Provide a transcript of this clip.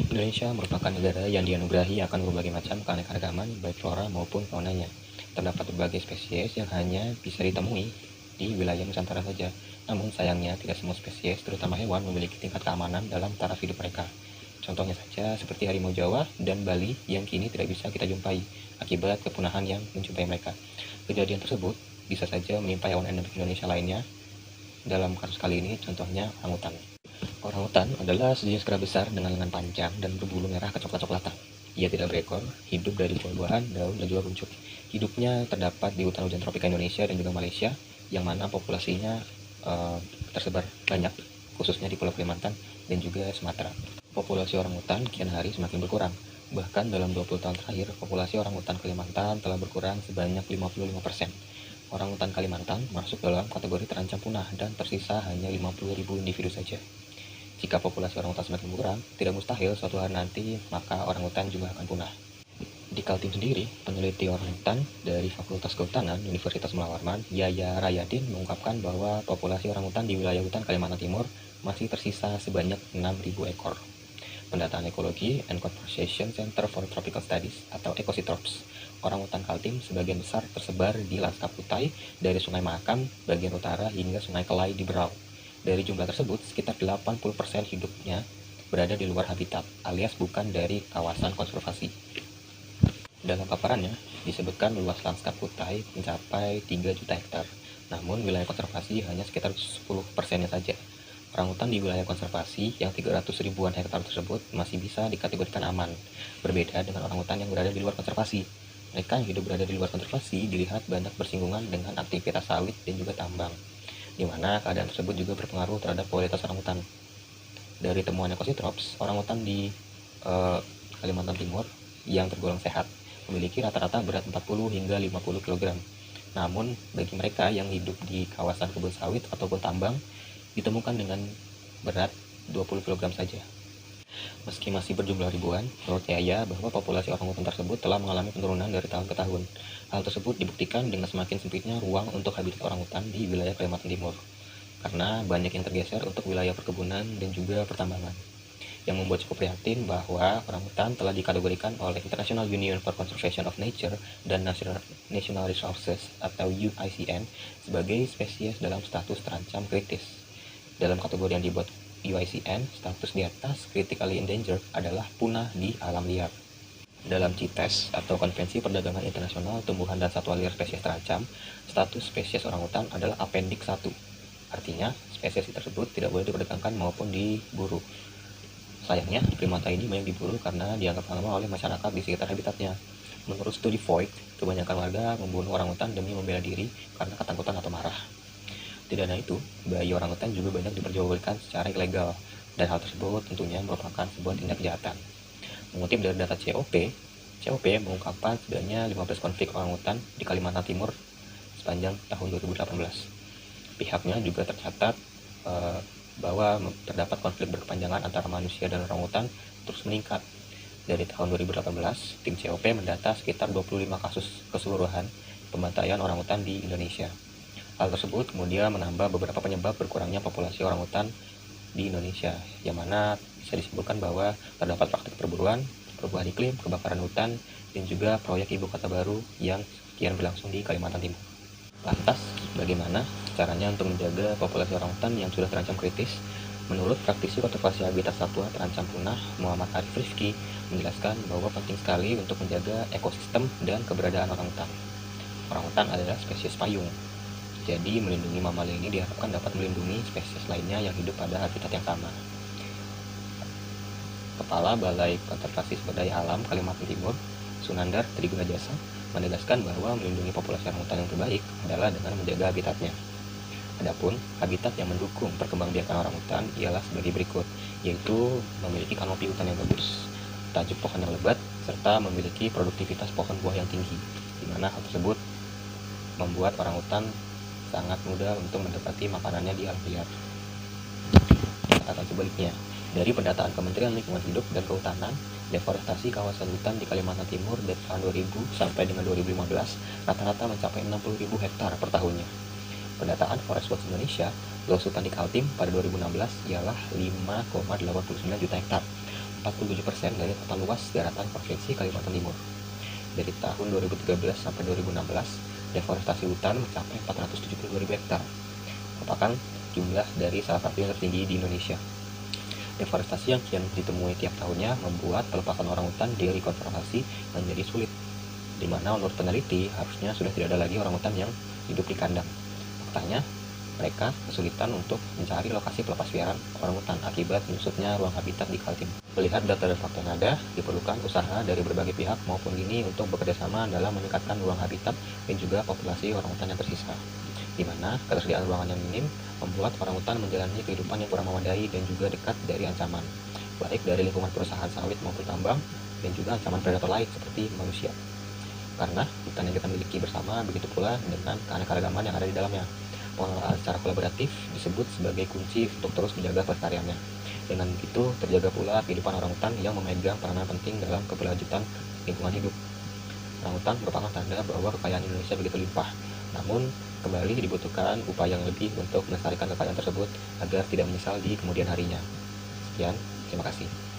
Indonesia merupakan negara yang dianugerahi akan berbagai macam keanekaragaman baik flora maupun faunanya. Terdapat berbagai spesies yang hanya bisa ditemui di wilayah Nusantara saja. Namun sayangnya tidak semua spesies, terutama hewan, memiliki tingkat keamanan dalam taraf hidup mereka. Contohnya saja seperti harimau Jawa dan Bali yang kini tidak bisa kita jumpai akibat kepunahan yang menjumpai mereka. Kejadian tersebut bisa saja menimpa hewan endemik Indonesia lainnya. Dalam kasus kali ini contohnya orangutan. Orangutan adalah sejenis kera besar dengan lengan panjang dan berbulu merah kecoklat-coklatan. Ia tidak berekor, hidup dari buah-buahan, daun, dan juga runcuk. Hidupnya terdapat di hutan hujan tropika Indonesia dan juga Malaysia, yang mana populasinya tersebar banyak, khususnya di Pulau Kalimantan dan juga Sumatera. Populasi orangutan kian hari semakin berkurang. Bahkan dalam 20 tahun terakhir, populasi orangutan Kalimantan telah berkurang sebanyak 55%. Orangutan Kalimantan masuk dalam kategori terancam punah dan tersisa hanya 50.000 individu saja. Jika populasi orangutan semakin berkurang, tidak mustahil suatu hari nanti maka orangutan juga akan punah. Di Kaltim sendiri, peneliti orangutan dari Fakultas Kehutanan Universitas Mula Warman, Yaya Rayadin, mengungkapkan bahwa populasi orangutan di wilayah hutan Kalimantan Timur masih tersisa sebanyak 6.000 ekor. Pendataan Ekologi and Conservation Center for Tropical Studies atau Ekositrops. Orangutan Kaltim sebagian besar tersebar di lanskap Kutai dari Sungai Mahakam bagian utara hingga Sungai Kelai di Berau. Dari jumlah tersebut, sekitar 80% hidupnya berada di luar habitat, alias bukan dari kawasan konservasi. Dalam paparannya, disebutkan luas lanskap Kutai mencapai 3 juta hektar, namun wilayah konservasi hanya sekitar 10%-nya saja. Orangutan di wilayah konservasi yang 300 ribuan hektar tersebut masih bisa dikategorikan aman, berbeda dengan orangutan yang berada di luar konservasi. Mereka yang hidup berada di luar konservasi dilihat banyak bersinggungan dengan aktivitas sawit dan juga tambang, di mana keadaan tersebut juga berpengaruh terhadap kualitas orangutan. Dari temuan Ekositrops, orangutan di Kalimantan Timur yang tergolong sehat memiliki rata-rata berat 40 hingga 50 kg. Namun, bagi mereka yang hidup di kawasan kebun sawit ataupun tambang, ditemukan dengan berat 20 kg saja. Meski masih berjumlah ribuan, menurut Yaya bahwa populasi orangutan tersebut telah mengalami penurunan dari tahun ke tahun. Hal tersebut dibuktikan dengan semakin sempitnya ruang untuk habitat orangutan di wilayah Kalimantan Timur, karena banyak yang tergeser untuk wilayah perkebunan dan juga pertambangan. Yang membuat cukup prihatin bahwa orangutan telah dikategorikan oleh International Union for Conservation of Nature dan National Resources atau UICN sebagai spesies dalam status terancam kritis. Dalam kategori yang dibuat UICN, status di atas critically endangered adalah punah di alam liar. Dalam CITES atau Konvensi Perdagangan Internasional Tumbuhan dan Satwa Liar Spesies Terancam, status spesies orangutan adalah Appendix 1. Artinya, spesies tersebut tidak boleh diperdagangkan maupun diburu. Sayangnya, primata ini banyak diburu karena dianggap lama oleh masyarakat di sekitar habitatnya. Menurut studi Voigt, kebanyakan warga membunuh orangutan demi membela diri karena ketakutan atau marah. Tidak hanya itu, bayi orangutan juga banyak diperjualbelikan secara ilegal, dan hal tersebut tentunya merupakan sebuah tindak kejahatan. Mengutip dari data COP mengungkapkan setidaknya 15 konflik orangutan di Kalimantan Timur sepanjang tahun 2018. Pihaknya juga tercatat bahwa terdapat konflik berkepanjangan antara manusia dan orangutan terus meningkat. Dari tahun 2018, tim COP mendata sekitar 25 kasus keseluruhan pembantaian orangutan di Indonesia. Hal tersebut kemudian menambah beberapa penyebab berkurangnya populasi orangutan di Indonesia, yang mana bisa disimpulkan bahwa terdapat praktik perburuan, perubahan iklim, kebakaran hutan, dan juga proyek ibu kota baru yang kian berlangsung di Kalimantan Timur. Lantas, bagaimana caranya untuk menjaga populasi orangutan yang sudah terancam kritis? Menurut praktisi konservasi habitat satwa terancam punah, Muhammad Arif Rifki menjelaskan bahwa penting sekali untuk menjaga ekosistem dan keberadaan orangutan. Orangutan adalah spesies payung. Jadi, melindungi mamalia ini diharapkan dapat melindungi spesies lainnya yang hidup pada habitat yang sama. Kepala Balai Konservasi Sumber Daya Alam Kalimantan Timur, Sunandar Trigunajasa, menegaskan bahwa melindungi populasi orangutan yang terbaik adalah dengan menjaga habitatnya. Adapun habitat yang mendukung perkembangbiakan orangutan ialah sebagai berikut, yaitu memiliki kanopi hutan yang bagus, tajuk pohon yang lebat, serta memiliki produktivitas pohon buah yang tinggi, di mana hal tersebut membuat orangutan sangat mudah untuk mendapati makanannya di alam liar. Catatan sebaliknya, dari pendataan Kementerian Lingkungan Hidup dan Kehutanan, deforestasi kawasan hutan di Kalimantan Timur dari tahun 2000 sampai dengan 2015 rata-rata mencapai 60.000 hektar per tahunnya. Pendataan Forest Watch Indonesia, luas hutan di Kaltim pada 2016 ialah 5,89 juta hektar. 47% dari total luas daratan Provinsi Kalimantan Timur. Dari tahun 2013 sampai 2016, deforestasi hutan mencapai 472.000 hektar, merupakan jumlah dari salah satu yang tertinggi di Indonesia. Deforestasi yang kian ditemui tiap tahunnya membuat pelepasan orangutan dari konservasi menjadi sulit, di mana menurut peneliti harusnya sudah tidak ada lagi orangutan yang hidup di kandang. Faktanya, mereka kesulitan untuk mencari lokasi pelepasliaran orangutan akibat menyusutnya ruang habitat di Kaltim. Melihat data dan fakta yang ada, diperlukan usaha dari berbagai pihak maupun ini untuk bekerjasama dalam meningkatkan ruang habitat dan juga populasi orangutan yang tersisa, di mana ketersediaan ruangan yang minim membuat orangutan menjalani kehidupan yang kurang memadai dan juga dekat dari ancaman, baik dari lingkungan perusahaan sawit maupun tambang, dan juga ancaman predator lain seperti manusia. Karena hutan yang kita miliki bersama, begitu pula dengan keanekaragaman yang ada di dalamnya. Pengelolaan secara kolaboratif disebut sebagai kunci untuk terus menjaga pelestariannya. Dengan begitu, terjaga pula kehidupan orangutan yang memegang peranan penting dalam keberlanjutan lingkungan hidup. Orangutan merupakan tanda bahwa kekayaan Indonesia begitu limpah. Namun, kembali dibutuhkan upaya yang lebih untuk melestarikan kekayaan tersebut agar tidak menyesal di kemudian harinya. Sekian, terima kasih.